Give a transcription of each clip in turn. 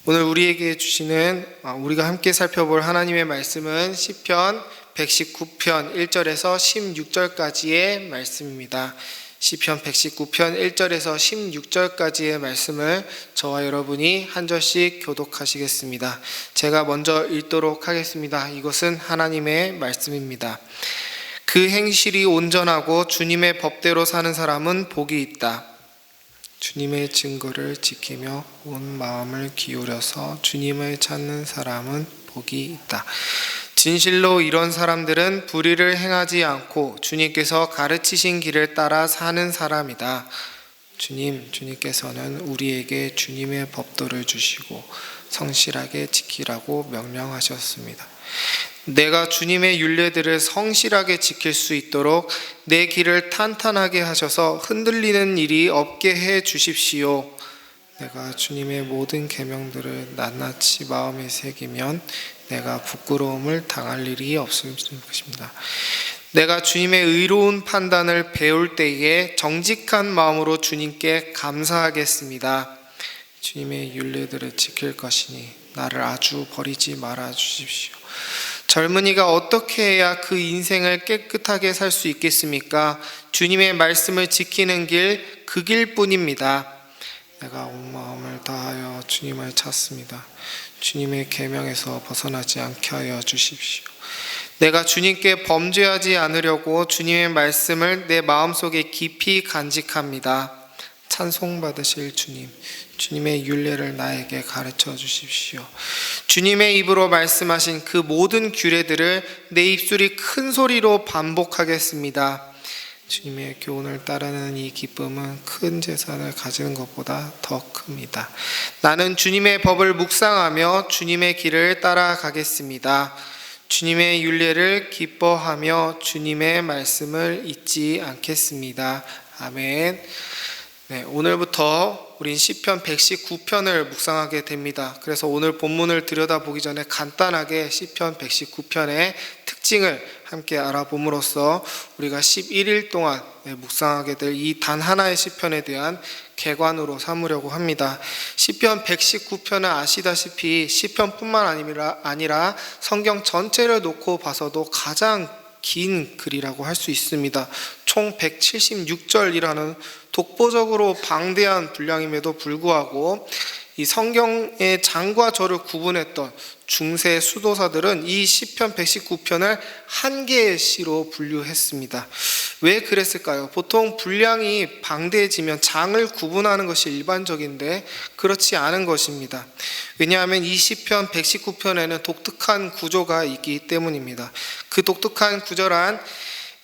오늘 우리에게 주시는 우리가 함께 살펴볼 하나님의 말씀은 시편 119편 1절에서 16절까지의 말씀입니다. 시편 119편 1절에서 16절까지의 말씀을 저와 여러분이 한 절씩 교독하시겠습니다. 제가 먼저 읽도록 하겠습니다. 이것은 하나님의 말씀입니다. 그 행실이 온전하고 주님의 법대로 사는 사람은 복이 있다. 주님의 증거를 지키며 온 마음을 기울여서 주님을 찾는 사람은 복이 있다. 진실로 이런 사람들은 불의를 행하지 않고 주님께서 가르치신 길을 따라 사는 사람이다. 주님께서는 우리에게 주님의 법도를 주시고 성실하게 지키라고 명령하셨습니다. 내가 주님의 율례들을 성실하게 지킬 수 있도록 내 길을 탄탄하게 하셔서 흔들리는 일이 없게 해 주십시오. 내가 주님의 모든 계명들을 낱낱이 마음에 새기면 내가 부끄러움을 당할 일이 없을 것입니다. 내가 주님의 의로운 판단을 배울 때에 정직한 마음으로 주님께 감사하겠습니다. 주님의 율례들을 지킬 것이니 나를 아주 버리지 말아 주십시오. 젊은이가 어떻게 해야 그 인생을 깨끗하게 살 수 있겠습니까? 주님의 말씀을 지키는 길, 그 길뿐입니다. 내가 온 마음을 다하여 주님을 찾습니다. 주님의 계명에서 벗어나지 않게 하여 주십시오. 내가 주님께 범죄하지 않으려고 주님의 말씀을 내 마음속에 깊이 간직합니다. 찬송받으실 주님, 주님의 율례를 나에게 가르쳐 주십시오. 주님의 입으로 말씀하신 그 모든 규례들을 내 입술이 큰 소리로 반복하겠습니다. 주님의 교훈을 따르는 이 기쁨은 큰 재산을 가지는 것보다 더 큽니다. 나는 주님의 법을 묵상하며 주님의 길을 따라가겠습니다. 주님의 율례를 기뻐하며 주님의 말씀을 잊지 않겠습니다. 아멘. 오늘부터 우린 시편 119편을 묵상하게 됩니다. 그래서 오늘 본문을 들여다보기 전에 간단하게 시편 119편의 특징을 함께 알아봄으로써 우리가 11일 동안 묵상하게 될 이 단 하나의 시편에 대한 개관으로 삼으려고 합니다. 시편 119편은 아시다시피 시편뿐만 아니라 성경 전체를 놓고 봐서도 가장 긴 글이라고 할 수 있습니다. 총 176절이라는 독보적으로 방대한 분량임에도 불구하고 이 성경의 장과 절을 구분했던 중세 수도사들은 이 시편 119편을 한 개의 시로 분류했습니다. 왜 그랬을까요? 보통 분량이 방대해지면 장을 구분하는 것이 일반적인데 그렇지 않은 것입니다. 왜냐하면 이 시편 119편에는 독특한 구조가 있기 때문입니다. 그 독특한 구조란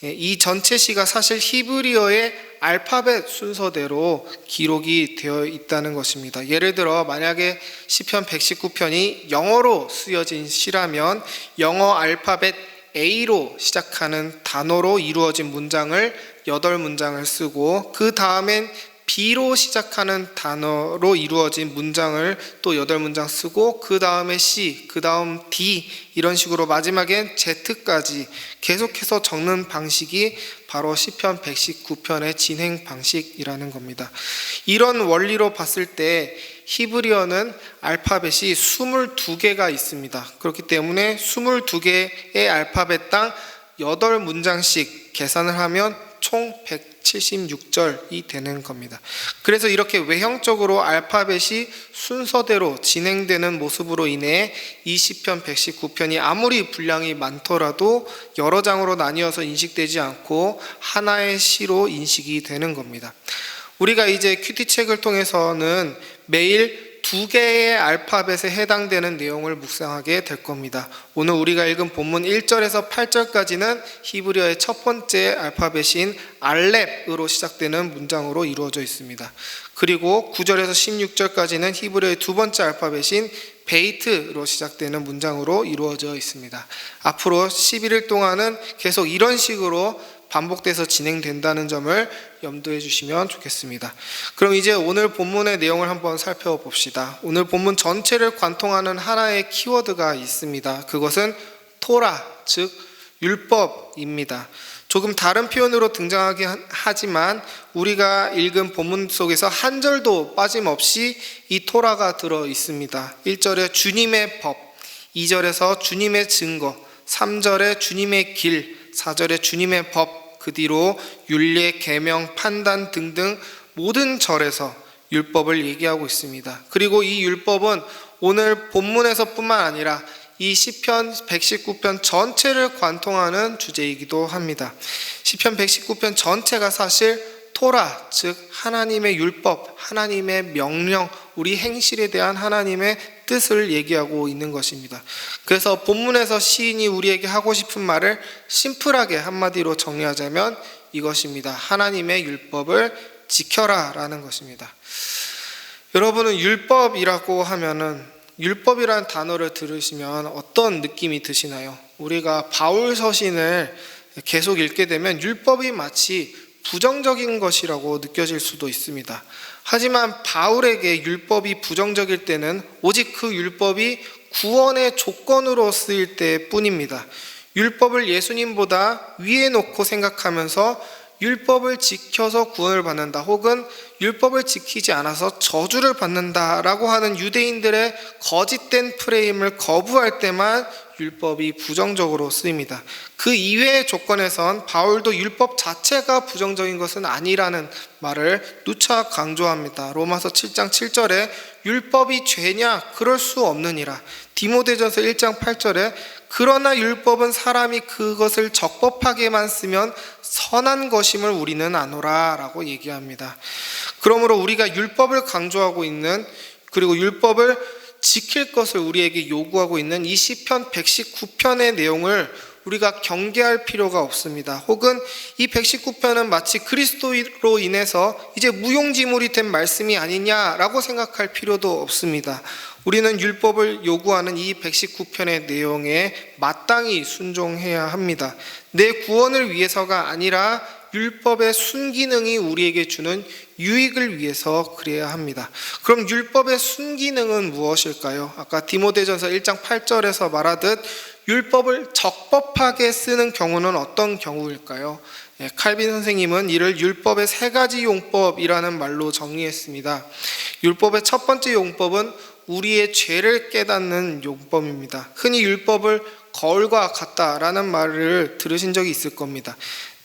이 전체 시가 사실 히브리어의 알파벳 순서대로 기록이 되어 있다는 것입니다. 예를 들어 만약에 시편 119편이 영어로 쓰여진 시라면 영어 알파벳 A로 시작하는 단어로 이루어진 문장을 8문장을 쓰고 그 다음엔 B로 시작하는 단어로 이루어진 문장을 또 8문장 쓰고 그 다음에 C, 그 다음 D 이런 식으로 마지막엔 Z까지 계속해서 적는 방식이 바로 시편 119편의 진행 방식이라는 겁니다. 이런 원리로 봤을 때 히브리어는 알파벳이 22개가 있습니다. 그렇기 때문에 22개의 알파벳당 8문장씩 계산을 하면 총 176절이 되는 겁니다. 그래서 이렇게 외형적으로 알파벳이 순서대로 진행되는 모습으로 인해 이 시편 119편이 아무리 분량이 많더라도 여러 장으로 나뉘어서 인식되지 않고 하나의 시로 인식이 되는 겁니다. 우리가 이제 큐티책을 통해서는 매일 2개의 알파벳에 해당되는 내용을 묵상하게 될 겁니다. 오늘 우리가 읽은 본문 1절에서 8절까지는 히브리어의 첫 번째 알파벳인 알렙으로 시작되는 문장으로 이루어져 있습니다. 그리고 9절에서 16절까지는 히브리어의 두 번째 알파벳인 베이트로 시작되는 문장으로 이루어져 있습니다. 앞으로 11일 동안은 계속 이런 식으로 반복돼서 진행된다는 점을 염두해 주시면 좋겠습니다. 그럼 이제 오늘 본문의 내용을 한번 살펴봅시다. 오늘 본문 전체를 관통하는 하나의 키워드가 있습니다. 그것은 토라, 즉 율법입니다. 조금 다른 표현으로 등장하긴 하지만 우리가 읽은 본문 속에서 한 절도 빠짐없이 이 토라가 들어 있습니다. 1절에 주님의 법, 2절에서 주님의 증거, 3절에 주님의 길, 4절에 주님의 법, 그 뒤로 율례, 계명, 판단 등등 모든 절에서 율법을 얘기하고 있습니다. 그리고 이 율법은 오늘 본문에서뿐만 아니라 이 시편 119편 전체를 관통하는 주제이기도 합니다. 시편 119편 전체가 사실 토라, 즉 하나님의 율법, 하나님의 명령, 우리 행실에 대한 하나님의 뜻을 얘기하고 있는 것입니다. 그래서 본문에서 시인이 우리에게 하고 싶은 말을 심플하게 한마디로 정리하자면 이것입니다. 하나님의 율법을 지켜라 라는 것입니다. 여러분은 율법이라고 하면은 율법이라는 단어를 들으시면 어떤 느낌이 드시나요? 우리가 바울 서신을 계속 읽게 되면 율법이 마치 부정적인 것이라고 느껴질 수도 있습니다. 하지만 바울에게 율법이 부정적일 때는 오직 그 율법이 구원의 조건으로 쓰일 때뿐입니다. 율법을 예수님보다 위에 놓고 생각하면서 율법을 지켜서 구원을 받는다, 혹은 율법을 지키지 않아서 저주를 받는다라고 하는 유대인들의 거짓된 프레임을 거부할 때만 율법이 부정적으로 쓰입니다. 그 이외의 조건에선 바울도 율법 자체가 부정적인 것은 아니라는 말을 누차 강조합니다. 로마서 7장 7절에 율법이 죄냐? 그럴 수 없느니라. 디모데전서 1장 8절에 그러나 율법은 사람이 그것을 적법하게만 쓰면 선한 것임을 우리는 아노라 라고 얘기합니다. 그러므로 우리가 율법을 강조하고 있는, 그리고 율법을 지킬 것을 우리에게 요구하고 있는 이 시편 119편의 내용을 우리가 경계할 필요가 없습니다. 혹은 이 119편은 마치 그리스도로 인해서 이제 무용지물이 된 말씀이 아니냐라고 생각할 필요도 없습니다. 우리는 율법을 요구하는 이 119편의 내용에 마땅히 순종해야 합니다. 내 구원을 위해서가 아니라 율법의 순기능이 우리에게 주는 유익을 위해서 그래야 합니다. 그럼 율법의 순기능은 무엇일까요? 아까 디모데전서 1장 8절에서 말하듯 율법을 적법하게 쓰는 경우는 어떤 경우일까요? 칼빈 선생님은 이를 율법의 세 가지 용법이라는 말로 정리했습니다. 율법의 첫 번째 용법은 우리의 죄를 깨닫는 용법입니다. 흔히 율법을 거울과 같다라는 말을 들으신 적이 있을 겁니다.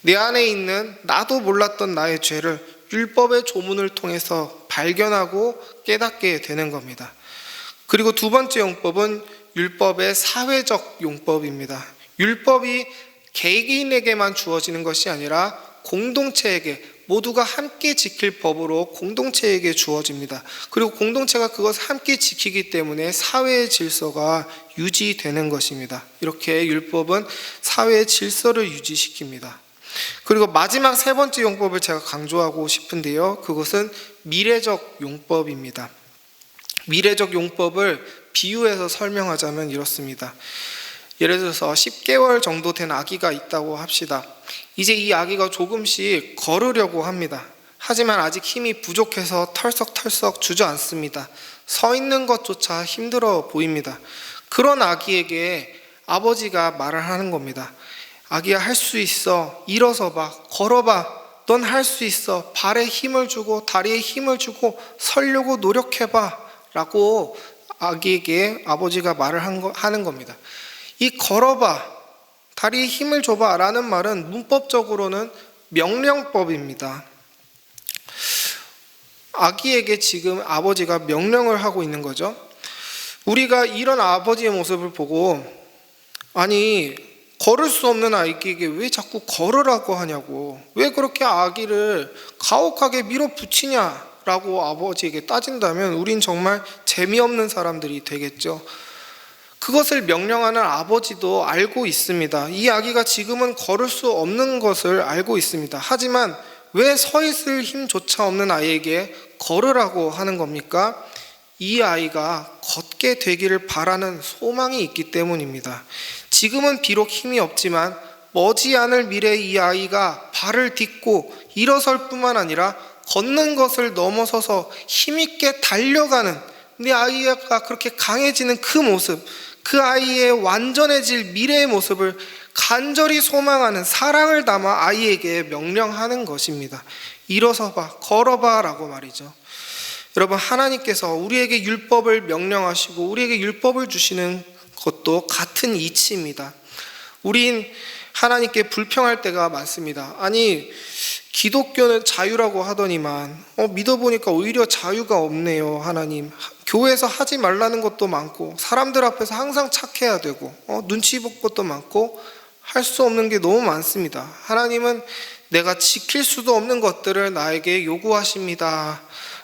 내 안에 있는 나도 몰랐던 나의 죄를 율법의 조문을 통해서 발견하고 깨닫게 되는 겁니다. 그리고 두 번째 용법은 율법의 사회적 용법입니다. 율법이 개개인에게만 주어지는 것이 아니라 공동체에게, 모두가 함께 지킬 법으로 공동체에게 주어집니다. 그리고 공동체가 그것을 함께 지키기 때문에 사회의 질서가 유지되는 것입니다. 이렇게 율법은 사회의 질서를 유지시킵니다. 그리고 마지막 세 번째 용법을 제가 강조하고 싶은데요, 그것은 미래적 용법입니다. 미래적 용법을 비유해서 설명하자면 이렇습니다. 예를 들어서 10개월 정도 된 아기가 있다고 합시다. 이제 이 아기가 조금씩 걸으려고 합니다. 하지만 아직 힘이 부족해서 털썩털썩 주저앉습니다. 서 있는 것조차 힘들어 보입니다. 그런 아기에게 아버지가 말을 하는 겁니다. 아기야, 할 수 있어. 일어서 봐. 걸어봐. 넌 할 수 있어. 발에 힘을 주고 다리에 힘을 주고 서려고 노력해봐 라고 아기에게 아버지가 말을 하는 겁니다. 이 걸어봐, 다리에 힘을 줘봐 라는 말은 문법적으로는 명령법입니다. 아기에게 지금 아버지가 명령을 하고 있는 거죠. 우리가 이런 아버지의 모습을 보고, 아니 걸을 수 없는 아기에게 왜 자꾸 걸으라고 하냐고, 왜 그렇게 아기를 가혹하게 밀어붙이냐 라고 아버지에게 따진다면 우린 정말 재미없는 사람들이 되겠죠. 그것을 명령하는 아버지도 알고 있습니다. 이 아기가 지금은 걸을 수 없는 것을 알고 있습니다. 하지만 왜 서 있을 힘조차 없는 아이에게 걸으라고 하는 겁니까? 이 아이가 걷게 되기를 바라는 소망이 있기 때문입니다. 지금은 비록 힘이 없지만 머지않을 미래에 이 아이가 발을 딛고 일어설 뿐만 아니라 걷는 것을 넘어서서 힘있게 달려가는, 내 아이가 그렇게 강해지는 그 모습, 그 아이의 완전해질 미래의 모습을 간절히 소망하는 사랑을 담아 아이에게 명령하는 것입니다. 일어서봐, 걸어봐 라고 말이죠. 여러분, 하나님께서 우리에게 율법을 명령하시고 우리에게 율법을 주시는 것도 같은 이치입니다. 우린 하나님께 불평할 때가 많습니다. 아니, 기독교는 자유라고 하더니만 믿어보니까 오히려 자유가 없네요. 하나님, 교회에서 하지 말라는 것도 많고 사람들 앞에서 항상 착해야 되고 눈치 볼 것도 많고 할 수 없는 게 너무 많습니다. 하나님은 내가 지킬 수도 없는 것들을 나에게 요구하십니다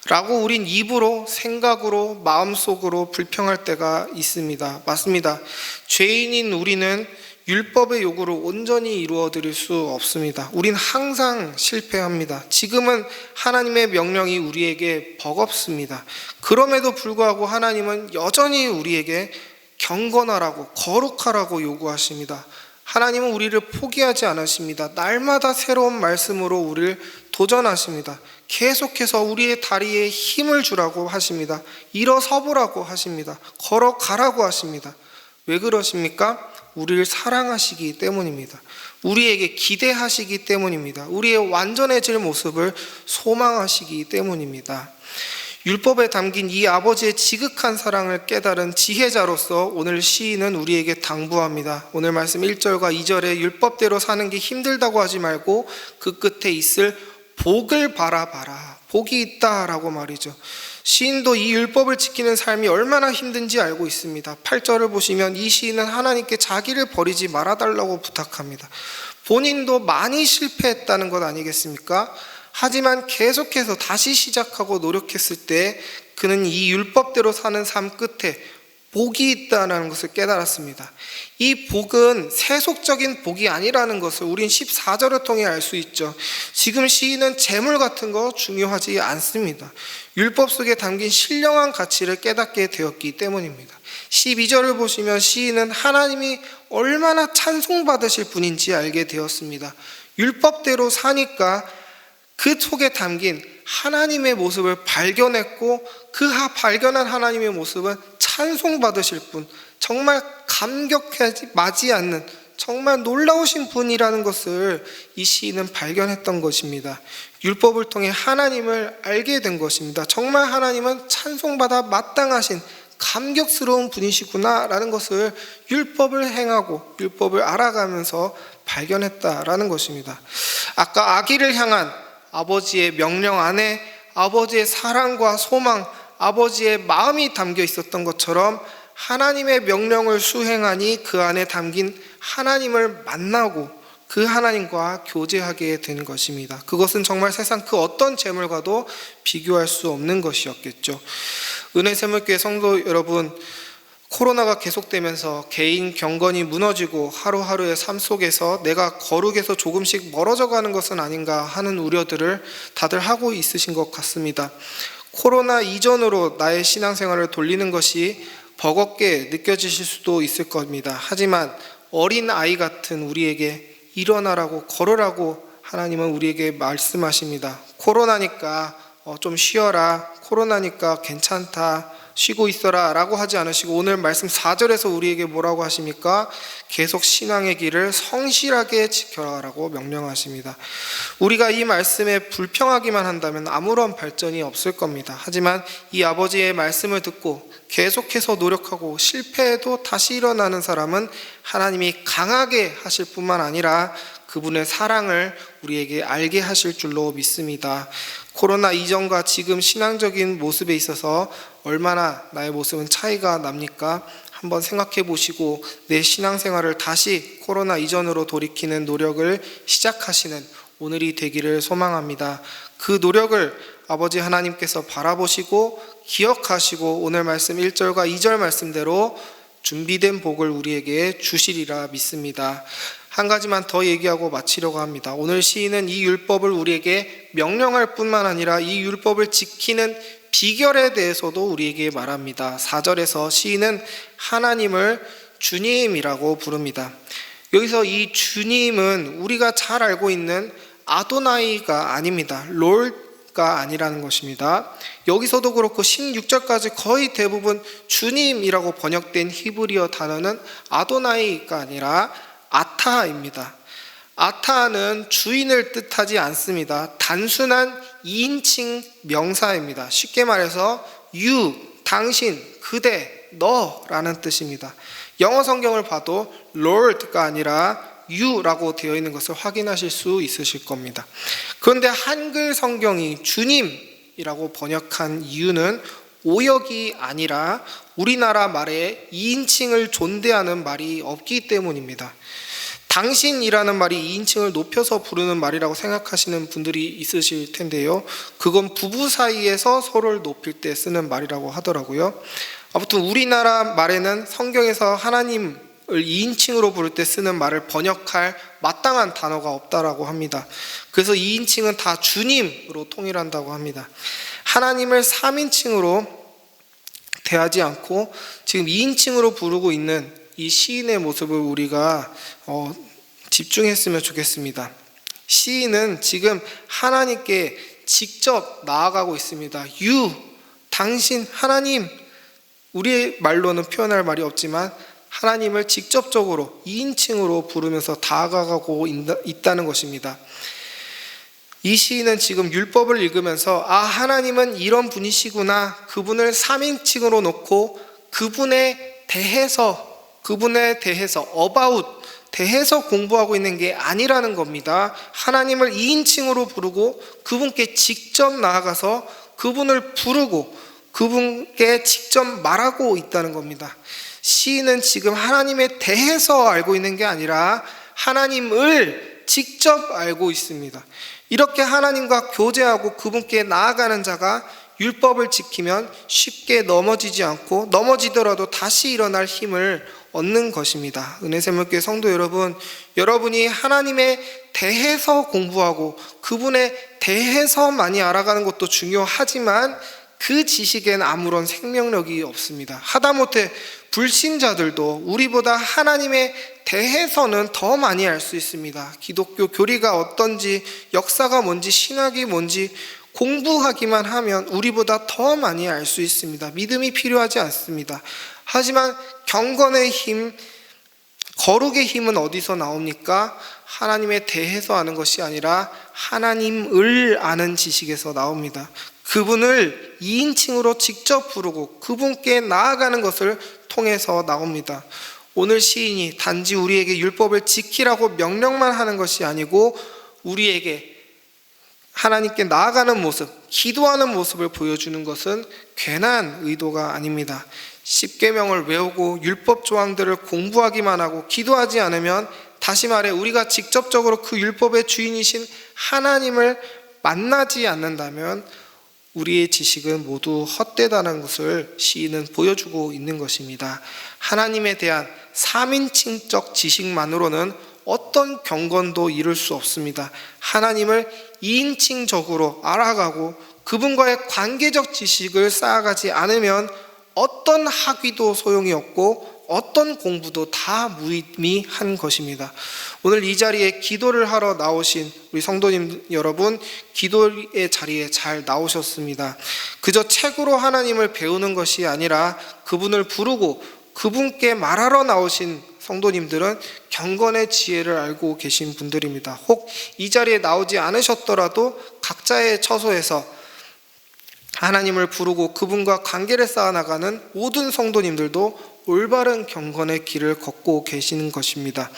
라고 우린 입으로, 생각으로, 마음속으로 불평할 때가 있습니다. 맞습니다. 죄인인 우리는 율법의 요구를 온전히 이루어 드릴 수 없습니다. 우린 항상 실패합니다. 지금은 하나님의 명령이 우리에게 버겁습니다. 그럼에도 불구하고 하나님은 여전히 우리에게 경건하라고, 거룩하라고 요구하십니다. 하나님은 우리를 포기하지 않으십니다. 날마다 새로운 말씀으로 우리를 도전하십니다. 계속해서 우리의 다리에 힘을 주라고 하십니다. 일어서보라고 하십니다. 걸어가라고 하십니다. 왜 그러십니까? 우리를 사랑하시기 때문입니다. 우리에게 기대하시기 때문입니다. 우리의 완전해질 모습을 소망하시기 때문입니다. 율법에 담긴 이 아버지의 지극한 사랑을 깨달은 지혜자로서 오늘 시인은 우리에게 당부합니다. 오늘 말씀 1절과 2절에 율법대로 사는 게 힘들다고 하지 말고 그 끝에 있을 복을 바라봐라. 복이 있다라고 말이죠. 시인도 이 율법을 지키는 삶이 얼마나 힘든지 알고 있습니다. 8절을 보시면 이 시인은 하나님께 자기를 버리지 말아달라고 부탁합니다. 본인도 많이 실패했다는 것 아니겠습니까? 하지만 계속해서 다시 시작하고 노력했을 때 그는 이 율법대로 사는 삶 끝에 복이 있다는 것을 깨달았습니다. 이 복은 세속적인 복이 아니라는 것을 우린 14절을 통해 알 수 있죠. 지금 시인은 재물 같은 거 중요하지 않습니다. 율법 속에 담긴 신령한 가치를 깨닫게 되었기 때문입니다. 12절을 보시면 시인은 하나님이 얼마나 찬송받으실 분인지 알게 되었습니다. 율법대로 사니까 그 속에 담긴 하나님의 모습을 발견했고 그 발견한 하나님의 모습은 찬송받으실 분, 정말 감격하지 마지 않는 정말 놀라우신 분이라는 것을 이 시인은 발견했던 것입니다. 율법을 통해 하나님을 알게 된 것입니다. 정말 하나님은 찬송받아 마땅하신 감격스러운 분이시구나 라는 것을 율법을 행하고 율법을 알아가면서 발견했다라는 것입니다. 아까 아기를 향한 아버지의 명령 안에 아버지의 사랑과 소망, 아버지의 마음이 담겨 있었던 것처럼 하나님의 명령을 수행하니 그 안에 담긴 하나님을 만나고 그 하나님과 교제하게 된 것입니다. 그것은 정말 세상 그 어떤 재물과도 비교할 수 없는 것이었겠죠. 은혜샘물교회 성도 여러분, 코로나가 계속되면서 개인 경건이 무너지고 하루하루의 삶 속에서 내가 거룩에서 조금씩 멀어져 가는 것은 아닌가 하는 우려들을 다들 하고 있으신 것 같습니다. 코로나 이전으로 나의 신앙생활을 돌리는 것이 버겁게 느껴지실 수도 있을 겁니다. 하지만 어린 아이 같은 우리에게 일어나라고 걸으라고 하나님은 우리에게 말씀하십니다. 코로나니까 좀 쉬어라, 코로나니까 괜찮다, 쉬고 있어라 라고 하지 않으시고 오늘 말씀 4절에서 우리에게 뭐라고 하십니까? 계속 신앙의 길을 성실하게 지켜라라고 명령하십니다. 우리가 이 말씀에 불평하기만 한다면 아무런 발전이 없을 겁니다. 하지만 이 아버지의 말씀을 듣고 계속해서 노력하고 실패해도 다시 일어나는 사람은 하나님이 강하게 하실 뿐만 아니라 그분의 사랑을 우리에게 알게 하실 줄로 믿습니다. 코로나 이전과 지금 신앙적인 모습에 있어서 얼마나 나의 모습은 차이가 납니까? 한번 생각해 보시고 내 신앙생활을 다시 코로나 이전으로 돌이키는 노력을 시작하시는 오늘이 되기를 소망합니다. 그 노력을 아버지 하나님께서 바라보시고 기억하시고 오늘 말씀 1절과 2절 말씀대로 준비된 복을 우리에게 주시리라 믿습니다. 한 가지만 더 얘기하고 마치려고 합니다. 오늘 시인은 이 율법을 우리에게 명령할 뿐만 아니라 이 율법을 지키는 비결에 대해서도 우리에게 말합니다. 4절에서 시인은 하나님을 주님이라고 부릅니다. 여기서 이 주님은 우리가 잘 알고 있는 아도나이가 아닙니다. 롤가 아니라는 것입니다. 여기서도 그렇고 16절까지 거의 대부분 주님이라고 번역된 히브리어 단어는 아도나이가 아니라 아타입니다. 아타는 주인을 뜻하지 않습니다. 단순한 2인칭 명사입니다. 쉽게 말해서 you, 당신, 그대, 너라는 뜻입니다. 영어 성경을 봐도 Lord가 아니라 you라고 되어 있는 것을 확인하실 수 있으실 겁니다. 그런데 한글 성경이 주님이라고 번역한 이유는 오역이 아니라 우리나라 말에 2인칭을 존대하는 말이 없기 때문입니다. 당신이라는 말이 2인칭을 높여서 부르는 말이라고 생각하시는 분들이 있으실 텐데요. 그건 부부 사이에서 서로를 높일 때 쓰는 말이라고 하더라고요. 아무튼 우리나라 말에는 성경에서 하나님을 2인칭으로 부를 때 쓰는 말을 번역할 마땅한 단어가 없다라고 합니다. 그래서 2인칭은 다 주님으로 통일한다고 합니다. 하나님을 3인칭으로 대하지 않고 지금 2인칭으로 부르고 있는 이 시인의 모습을 우리가 집중했으면 좋겠습니다. 시인은 지금 하나님께 직접 나아가고 있습니다. You, 당신, 하나님. 우리의 말로는 표현할 말이 없지만 하나님을 직접적으로 2인칭으로 부르면서 다가가고 있다는 것입니다. 이 시인은 지금 율법을 읽으면서 하나님은 이런 분이시구나, 그분을 3인칭으로 놓고 그분에 대해서 about, 대해서 공부하고 있는 게 아니라는 겁니다. 하나님을 2인칭으로 부르고 그분께 직접 나아가서 그분을 부르고 그분께 직접 말하고 있다는 겁니다. 시인은 지금 하나님에 대해서 알고 있는 게 아니라 하나님을 직접 알고 있습니다. 이렇게 하나님과 교제하고 그분께 나아가는 자가 율법을 지키면 쉽게 넘어지지 않고 넘어지더라도 다시 일어날 힘을 얻는 것입니다. 은혜샘물교회 성도 여러분, 여러분이 하나님에 대해서 공부하고 그분에 대해서 많이 알아가는 것도 중요하지만 그 지식엔 아무런 생명력이 없습니다. 하다못해 불신자들도 우리보다 하나님에 대해서는 더 많이 알 수 있습니다. 기독교 교리가 어떤지, 역사가 뭔지, 신학이 뭔지 공부하기만 하면 우리보다 더 많이 알 수 있습니다. 믿음이 필요하지 않습니다. 하지만 경건의 힘, 거룩의 힘은 어디서 나옵니까? 하나님에 대해서 아는 것이 아니라 하나님을 아는 지식에서 나옵니다. 그분을 2인칭으로 직접 부르고 그분께 나아가는 것을 통해서 나옵니다. 오늘 시인이 단지 우리에게 율법을 지키라고 명령만 하는 것이 아니고 우리에게 하나님께 나아가는 모습, 기도하는 모습을 보여주는 것은 괜한 의도가 아닙니다. 십계명을 외우고 율법 조항들을 공부하기만 하고 기도하지 않으면, 다시 말해 우리가 직접적으로 그 율법의 주인이신 하나님을 만나지 않는다면 우리의 지식은 모두 헛되다는 것을 시인은 보여주고 있는 것입니다. 하나님에 대한 3인칭적 지식만으로는 어떤 경건도 이룰 수 없습니다. 하나님을 2인칭적으로 알아가고 그분과의 관계적 지식을 쌓아가지 않으면 어떤 학위도 소용이 없고 어떤 공부도 다 무의미한 것입니다. 오늘 이 자리에 기도를 하러 나오신 우리 성도님 여러분, 기도의 자리에 잘 나오셨습니다. 그저 책으로 하나님을 배우는 것이 아니라 그분을 부르고 그분께 말하러 나오신 성도님들은 경건의 지혜를 알고 계신 분들입니다. 혹 이 자리에 나오지 않으셨더라도 각자의 처소에서 하나님을 부르고 그분과 관계를 쌓아나가는 모든 성도님들도 올바른 경건의 길을 걷고 계시는 것입니다.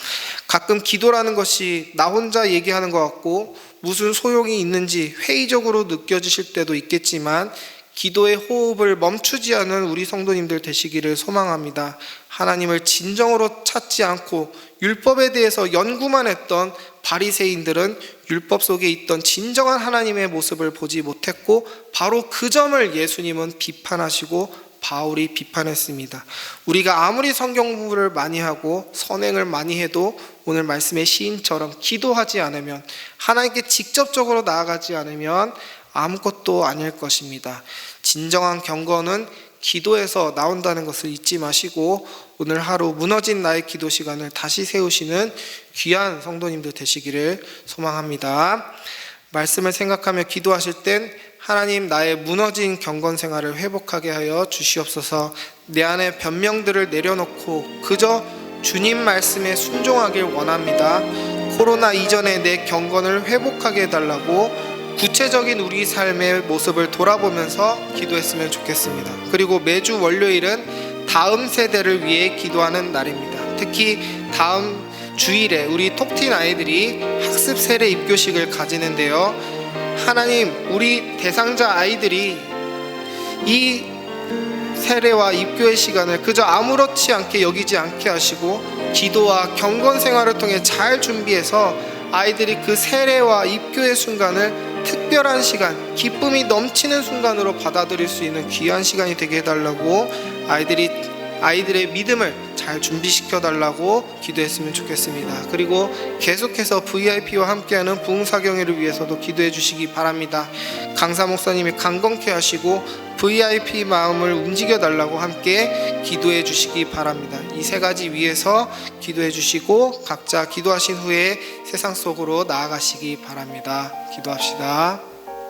가끔 기도라는 것이 나 혼자 얘기하는 것 같고 무슨 소용이 있는지 회의적으로 느껴지실 때도 있겠지만 기도의 호흡을 멈추지 않은 우리 성도님들 되시기를 소망합니다. 하나님을 진정으로 찾지 않고 율법에 대해서 연구만 했던 바리새인들은 율법 속에 있던 진정한 하나님의 모습을 보지 못했고 바로 그 점을 예수님은 비판하시고 바울이 비판했습니다. 우리가 아무리 성경 공부를 많이 하고 선행을 많이 해도 오늘 말씀의 시인처럼 기도하지 않으면, 하나님께 직접적으로 나아가지 않으면 아무것도 아닐 것입니다. 진정한 경건은 기도에서 나온다는 것을 잊지 마시고 오늘 하루 무너진 나의 기도 시간을 다시 세우시는 귀한 성도님들 되시기를 소망합니다. 말씀을 생각하며 기도하실 땐 하나님, 나의 무너진 경건 생활을 회복하게 하여 주시옵소서. 내 안에 변명들을 내려놓고 그저 주님 말씀에 순종하길 원합니다. 코로나 이전의 내 경건을 회복하게 해달라고 구체적인 우리 삶의 모습을 돌아보면서 기도했으면 좋겠습니다. 그리고 매주 월요일은 다음 세대를 위해 기도하는 날입니다. 특히 다음 주일에 우리 톡틴 아이들이 학습 세례 입교식을 가지는데요. 하나님, 우리 대상자 아이들이 이 세례와 입교의 시간을 그저 아무렇지 않게 여기지 않게 하시고 기도와 경건 생활을 통해 잘 준비해서 아이들이 그 세례와 입교의 순간을 특별한 시간, 기쁨이 넘치는 순간으로 받아들일 수 있는 귀한 시간이 되게 해달라고 아이들의 믿음을 잘 준비시켜 달라고 기도했으면 좋겠습니다. 그리고 계속해서 VIP와 함께하는 부흥사경회를 위해서도 기도해 주시기 바랍니다. 강사 목사님이 강건케 하시고 VIP 마음을 움직여 달라고 함께 기도해 주시기 바랍니다. 이 세 가지 위해서 기도해 주시고 각자 기도하신 후에 세상 속으로 나아가시기 바랍니다. 기도합시다.